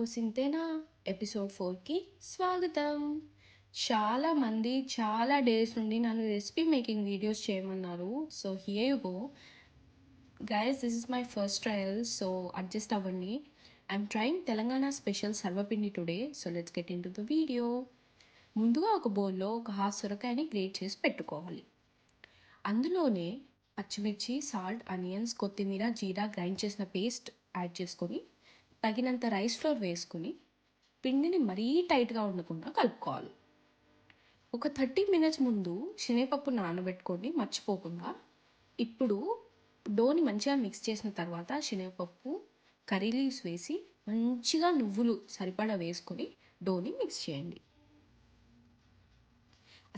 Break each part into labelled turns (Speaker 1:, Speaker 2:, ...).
Speaker 1: ఓ సింతేనా episode 4కి స్వాగతం. చాలామంది చాలా డేస్ నుండి నన్ను రెసిపీ మేకింగ్ వీడియోస్ చేయమన్నారు. So here you go guys, this is my first trial, so adjust అవ్వండి. I'm trying Telangana special sarvapindi today. So let's get into the video. ముందుగా ఒక బౌల్లో ఒక హాఫ్ సొరకాయని గ్రేట్ చేసి పెట్టుకోవాలి. అందులోనే పచ్చిమిర్చి, సాల్ట్, ఆనియన్స్, కొత్తిమీర, జీరా గ్రైండ్ చేసిన పేస్ట్ యాడ్ చేసుకొని తగినంత రైస్ ఫ్లోర్ వేసుకుని పిండిని మరీ టైట్గా ఉండకుండా కలుపుకోవాలి. ఒక 30 మినిట్స్ ముందు శనగపప్పు నానబెట్టుకొని మర్చిపోకుండా. ఇప్పుడు డోని మంచిగా మిక్స్ చేసిన తర్వాత శనగపప్పు, కర్రీ లీవ్స్ వేసి మంచిగా నువ్వులు సరిపడా వేసుకొని డోని మిక్స్ చేయండి.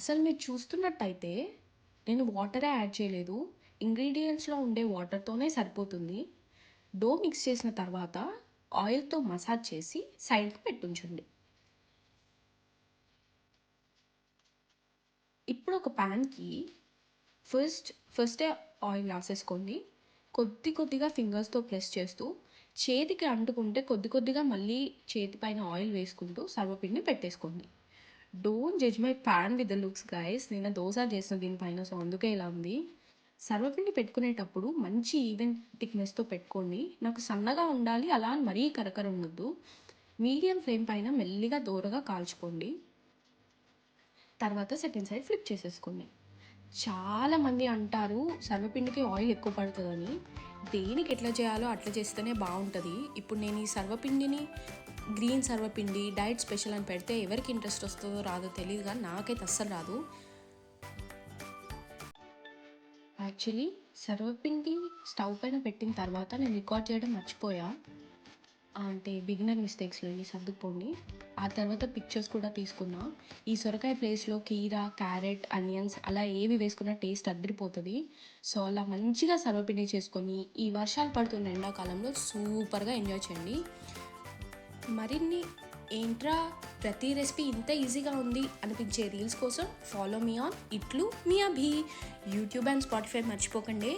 Speaker 1: అసలు మీరు చూస్తున్నట్టయితే నేను వాటరే యాడ్ చేయలేదు. ఇంగ్రీడియంట్స్లో ఉండే వాటర్తోనే సరిపోతుంది. డో మిక్స్ చేసిన తర్వాత ఆయిల్తో మసాజ్ చేసి సైడ్కి పెట్టుంచండి. ఇప్పుడు ఒక ప్యాన్కి ఫస్టే ఆయిల్ రాసేసుకోండి. కొద్దిగా ఫింగర్స్తో ప్రెస్ చేస్తూ చేతికి అంటుకుంటే కొద్దిగా మళ్ళీ చేతి పైన ఆయిల్ వేసుకుంటూ సర్వపిండి పెట్టేసుకోండి. Don't judge my pan with the looks guys. నేను దోశ చేసిన దీనిపైన, సో అందుకే ఇలా ఉంది. సర్వపిండి పెట్టుకునేటప్పుడు మంచి ఈవెన్ థిక్నెస్తో పెట్టుకోండి. నాకు సన్నగా ఉండాలి, అలా అని మరీ కరకర ఉండొద్దు. మీడియం ఫ్లేమ్ పైన మెల్లిగా దోరగా కాల్చుకోండి. తర్వాత సెకండ్ సైడ్ ఫ్లిప్ చేసేసుకోండి. చాలామంది అంటారు సర్వపిండికి ఆయిల్ ఎక్కువ పడుతుందని. దేనికి ఎట్లా చేయాలో అట్లా చేస్తేనే బాగుంటుంది. ఇప్పుడు నేను ఈ సర్వపిండిని గ్రీన్ సర్వపిండి డైట్ స్పెషల్ అని పెడితే ఎవరికి ఇంట్రెస్ట్ వస్తుందో రాదో తెలియదు, కానీ నాకైతే అస్సలు రాదు. యాక్చువల్లీ సర్వపిండి స్టవ్ పైన పెట్టిన తర్వాత నేను రికార్డ్ చేయడం మర్చిపోయా. అంటే బిగినర్ మిస్టేక్స్లో ఇవి సర్దుకుపోండి. ఆ తర్వాత పిక్చర్స్ కూడా తీసుకున్నా. ఈ సొరకాయ ప్లేస్లో కీరా, క్యారెట్, ఆనియన్స్ అలా ఏవి వేసుకున్న టేస్ట్ అద్దరిపోతుంది. సో అలా మంచిగా సర్వపిండి చేసుకొని ఈ వర్షాలు పడుతున్న ఎండాకాలంలో సూపర్గా ఎంజాయ్ చేయండి. మరిన్ని ఏంట్రా ప్రతి రెసిపీ ఇంత ఈజీగా ఉంది అనిపించే రీల్స్ కోసం ఫాలో మీ ఆన్ ఇట్లు మీ అభి. యూట్యూబ్ అండ్ స్పాటిఫై మర్చిపోకండి.